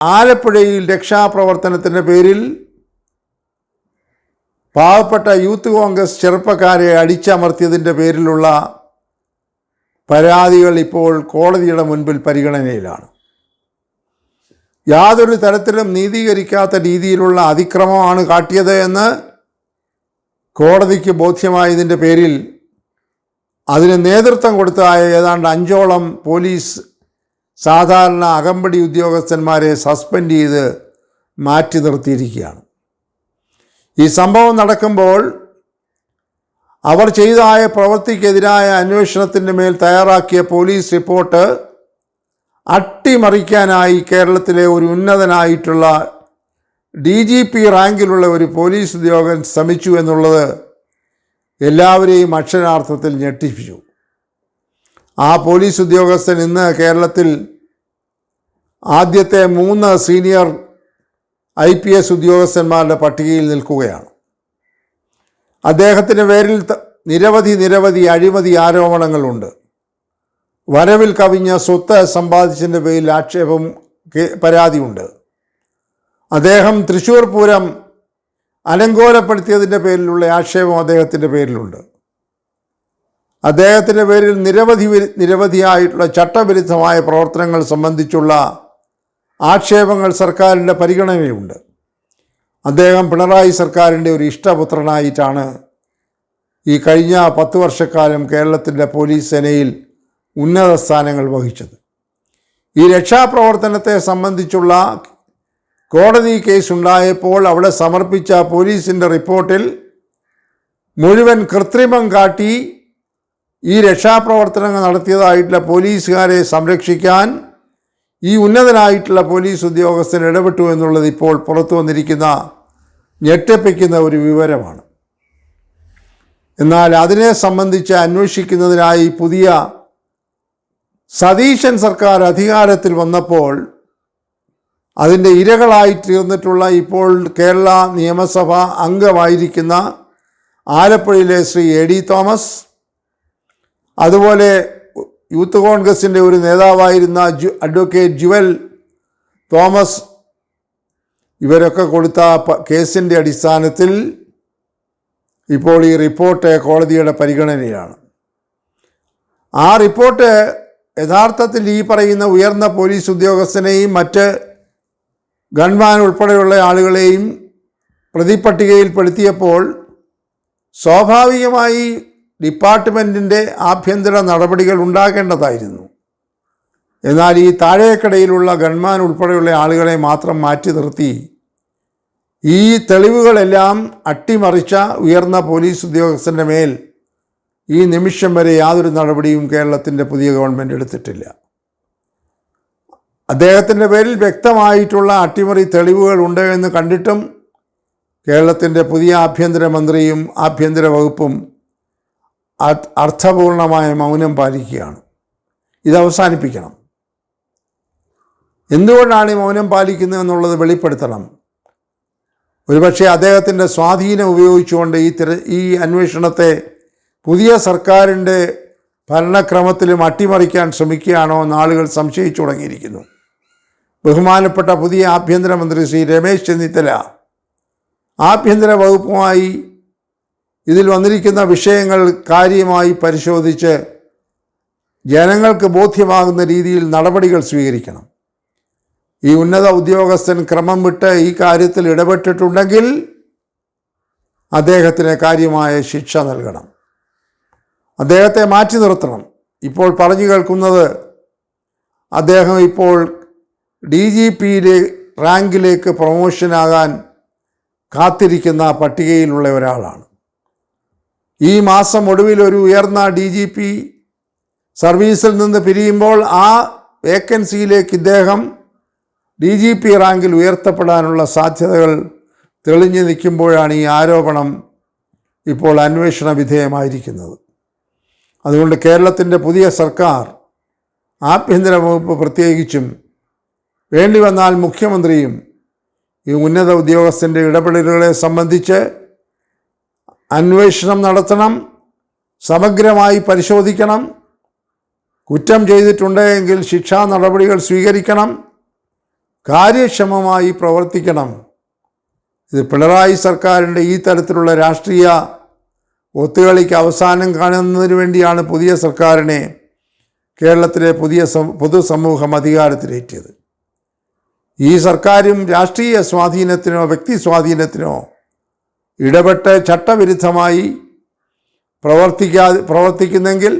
ആലപ്പുഴയിൽ രക്ഷാപ്രവർത്തനത്തിൻ്റെ പേരിൽ പാവപ്പെട്ട യൂത്ത് കോൺഗ്രസ് ചെറുപ്പക്കാരെ അടിച്ചമർത്തിയതിൻ്റെ പേരിലുള്ള പരാതികൾ ഇപ്പോൾ കോടതിയുടെ മുൻപിൽ പരിഗണനയിലാണ്. യാതൊരു തരത്തിലും നീതീകരിക്കാത്ത രീതിയിലുള്ള അതിക്രമമാണ് കാട്ടിയത് എന്ന് കോടതിക്ക് ബോധ്യമായതിൻ്റെ പേരിൽ അതിന് നേതൃത്വം കൊടുത്ത ഏതാണ്ട് 5ഓളം പോലീസ് സാധാരണ അകമ്പടി ഉദ്യോഗസ്ഥന്മാരെ സസ്പെൻഡ് ചെയ്ത് മാറ്റി നിർത്തിയിരിക്കുകയാണ്. ഈ സംഭവം നടക്കുമ്പോൾ അവർ ചെയ്തതായ പ്രവൃത്തിക്കെതിരായ അന്വേഷണത്തിൻ്റെ മേൽ തയ്യാറാക്കിയ പോലീസ് റിപ്പോർട്ട് അട്ടിമറിക്കാനായി കേരളത്തിലെ ഒരു ഉന്നതനായിട്ടുള്ള DGP റാങ്കിലുള്ള ഒരു പോലീസ് ഉദ്യോഗസ്ഥൻ ശ്രമിച്ചു എന്നുള്ളത് എല്ലാവരെയും അക്ഷരാർത്ഥത്തിൽ ഞെട്ടിപ്പിച്ചു. ആ പോലീസ് ഉദ്യോഗസ്ഥൻ ഇന്ന് കേരളത്തിൽ ആദ്യത്തെ 3 സീനിയർ IPS ഉദ്യോഗസ്ഥന്മാരുടെ പട്ടികയിൽ നിൽക്കുകയാണ്. അദ്ദേഹത്തിൻ്റെ പേരിൽ നിരവധി അഴിമതി ആരോപണങ്ങളുണ്ട്. വരവിൽ കവിഞ്ഞ സ്വത്ത് സമ്പാദിച്ചതിൻ്റെ പേരിൽ ആക്ഷേപം പരാതിയുണ്ട്. അദ്ദേഹം തൃശ്ശൂർ പൂരം അലങ്കോലപ്പെടുത്തിയതിൻ്റെ പേരിലുള്ള ആക്ഷേപം അദ്ദേഹത്തിൻ്റെ പേരിലുണ്ട്. അദ്ദേഹത്തിൻ്റെ പേരിൽ നിരവധിയായിട്ടുള്ള ചട്ടവിരുദ്ധമായ പ്രവർത്തനങ്ങൾ സംബന്ധിച്ചുള്ള ആക്ഷേപങ്ങൾ സർക്കാരിൻ്റെ പരിഗണനയുണ്ട്. അദ്ദേഹം പിണറായി സർക്കാരിൻ്റെ ഒരു ഇഷ്ടപുത്രനായിട്ടാണ് ഈ കഴിഞ്ഞ 10 വർഷക്കാലം കേരളത്തിൻ്റെ പോലീസ് സേനയിൽ ഉന്നത സ്ഥാനങ്ങൾ വഹിച്ചത്. ഈ രക്ഷാപ്രവർത്തനത്തെ സംബന്ധിച്ചുള്ള കോടതി കേസുണ്ടായപ്പോൾ അവിടെ സമർപ്പിച്ച പോലീസിൻ്റെ റിപ്പോർട്ടിൽ മുഴുവൻ കൃത്രിമം കാട്ടി ഈ രക്ഷാപ്രവർത്തനങ്ങൾ നടത്തിയതായിട്ടുള്ള പോലീസുകാരെ സംരക്ഷിക്കാൻ ഈ ഉന്നതനായിട്ടുള്ള പോലീസ് ഉദ്യോഗസ്ഥൻ ഇടപെട്ടു എന്നുള്ളത് ഇപ്പോൾ പുറത്തു വന്നിരിക്കുന്ന ഞെട്ടിപ്പിക്കുന്ന ഒരു വിവരമാണ്. എന്നാൽ അതിനെ സംബന്ധിച്ച് അന്വേഷിക്കുന്നതിനായി പുതിയ സതീശൻ സർക്കാർ അധികാരത്തിൽ വന്നപ്പോൾ അതിൻ്റെ ഇരകളായി തീർന്നിട്ടുള്ള ഇപ്പോൾ കേരള നിയമസഭ അംഗമായിരിക്കുന്ന ആലപ്പുഴയിലെ ശ്രീ AD തോമസ്, അതുപോലെ യൂത്ത് കോൺഗ്രസിൻ്റെ ഒരു നേതാവായിരുന്ന അഡ്വക്കേറ്റ് ജുവൽ തോമസ്, ഇവരൊക്കെ കൊടുത്ത കേസിൻ്റെ അടിസ്ഥാനത്തിൽ ഇപ്പോൾ ഈ റിപ്പോർട്ട് കോടതിയുടെ പരിഗണനയിലാണ്. ആ റിപ്പോർട്ട് യഥാർത്ഥത്തിൽ ഈ പറയുന്ന ഉയർന്ന പോലീസ് ഉദ്യോഗസ്ഥനെയും മറ്റ് ഗൺമാൻ ഉൾപ്പെടെയുള്ള ആളുകളെയും പ്രതിപട്ടികയിൽപ്പെടുത്തിയപ്പോൾ സ്വാഭാവികമായി ഡിപ്പാർട്ട്മെൻറ്റിൻ്റെ ആഭ്യന്തര നടപടികൾ ഉണ്ടാകേണ്ടതായിരുന്നു. എന്നാൽ ഈ താഴേക്കടയിലുള്ള ഗൺമാൻ ഉൾപ്പെടെയുള്ള ആളുകളെ മാത്രം മാറ്റി നിർത്തി ഈ തെളിവുകളെല്ലാം അട്ടിമറിച്ച ഉയർന്ന പോലീസ് ഉദ്യോഗസ്ഥൻ്റെ മേൽ ഈ നിമിഷം വരെ യാതൊരു നടപടിയും കേരളത്തിൻ്റെ പുതിയ ഗവൺമെൻറ് എടുത്തിട്ടില്ല. അദ്ദേഹത്തിൻ്റെ പേരിൽ വ്യക്തമായിട്ടുള്ള അട്ടിമറി തെളിവുകൾ ഉണ്ട് എന്ന് കണ്ടിട്ടും കേരളത്തിൻ്റെ പുതിയ ആഭ്യന്തരമന്ത്രിയും ആഭ്യന്തര വകുപ്പും അർത്ഥപൂർണമായ മൗനം പാലിക്കുകയാണ്. ഇത് അവസാനിപ്പിക്കണം. എന്തുകൊണ്ടാണ് ഈ മൗനം പാലിക്കുന്നത് എന്നുള്ളത് വെളിപ്പെടുത്തണം. ഒരുപക്ഷെ അദ്ദേഹത്തിൻ്റെ സ്വാധീനം ഉപയോഗിച്ചുകൊണ്ട് ഈ അന്വേഷണത്തെ പുതിയ സർക്കാരിൻ്റെ ഭരണക്രമത്തിലും അട്ടിമറിക്കാൻ ശ്രമിക്കുകയാണോ എന്ന് ആളുകൾ സംശയിച്ചു തുടങ്ങിയിരിക്കുന്നു. ബഹുമാനപ്പെട്ട പുതിയ ആഭ്യന്തരമന്ത്രി ശ്രീ രമേശ് ചെന്നിത്തല ആഭ്യന്തര വകുപ്പുമായി ഇതിൽ വന്നിരിക്കുന്ന വിഷയങ്ങൾ കാര്യമായി പരിശോധിച്ച് ജനങ്ങൾക്ക് ബോധ്യമാകുന്ന രീതിയിൽ നടപടികൾ സ്വീകരിക്കണം. ഈ ഉന്നത ഉദ്യോഗസ്ഥൻ ക്രമം വിട്ട് ഈ കാര്യത്തിൽ ഇടപെട്ടിട്ടുണ്ടെങ്കിൽ അദ്ദേഹത്തിന് കാര്യമായ ശിക്ഷ നൽകണം. അദ്ദേഹത്തെ മാറ്റി നിർത്തണം. ഇപ്പോൾ പറഞ്ഞു കേൾക്കുന്നത് അദ്ദേഹം ഇപ്പോൾ DGP റാങ്കിലേക്ക് പ്രൊമോഷനാകാൻ കാത്തിരിക്കുന്ന പട്ടികയിലുള്ള ഒരാളാണ്. ഈ മാസം ഒടുവിൽ ഒരു ഉയർന്ന DGP സർവീസിൽ നിന്ന് പിരിയുമ്പോൾ ആ വേക്കൻസിയിലേക്ക് ഇദ്ദേഹം DGP റാങ്കിൽ ഉയർത്തപ്പെടാനുള്ള സാധ്യതകൾ തെളിഞ്ഞു നിൽക്കുമ്പോഴാണ് ഈ ആരോപണം ഇപ്പോൾ അന്വേഷണ വിധേയമായിരിക്കുന്നത്. അതുകൊണ്ട് കേരളത്തിൻ്റെ പുതിയ സർക്കാർ, ആഭ്യന്തര വകുപ്പ് പ്രത്യേകിച്ചും, വേണ്ടി വന്നാൽ മുഖ്യമന്ത്രിയും ഈ ഉന്നത ഉദ്യോഗസ്ഥൻ്റെ ഇടപെടലുകളെ സംബന്ധിച്ച് അന്വേഷണം നടത്തണം, സമഗ്രമായി പരിശോധിക്കണം. കുറ്റം ചെയ്തിട്ടുണ്ടെങ്കിൽ ശിക്ഷാ നടപടികൾ സ്വീകരിക്കണം. കാര്യക്ഷമമായി പ്രവർത്തിക്കണം. ഇത് പിണറായി സർക്കാരിൻ്റെ ഈ തരത്തിലുള്ള രാഷ്ട്രീയ ഒത്തുകളിക്ക് അവസാനം കാണുന്നതിന് വേണ്ടിയാണ് പുതിയ സർക്കാരിനെ കേരളത്തിലെ പുതിയ പൊതുസമൂഹം അധികാരത്തിലേറ്റിയത്. ഈ സർക്കാരും രാഷ്ട്രീയ സ്വാധീനത്തിനോ വ്യക്തി സ്വാധീനത്തിനോ ഇടപെട്ട് ചട്ടവിരുദ്ധമായി പ്രവർത്തിക്കുന്നെങ്കിൽ,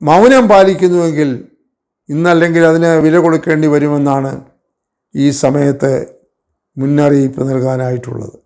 മൗനം പാലിക്കുന്നുവെങ്കിൽ ഇന്നല്ലെങ്കിൽ അതിന് വില കൊടുക്കേണ്ടി വരുമെന്നാണ് ഈ സമയത്ത് മുന്നറിയിപ്പ് നൽകാനായിട്ടുള്ളത്.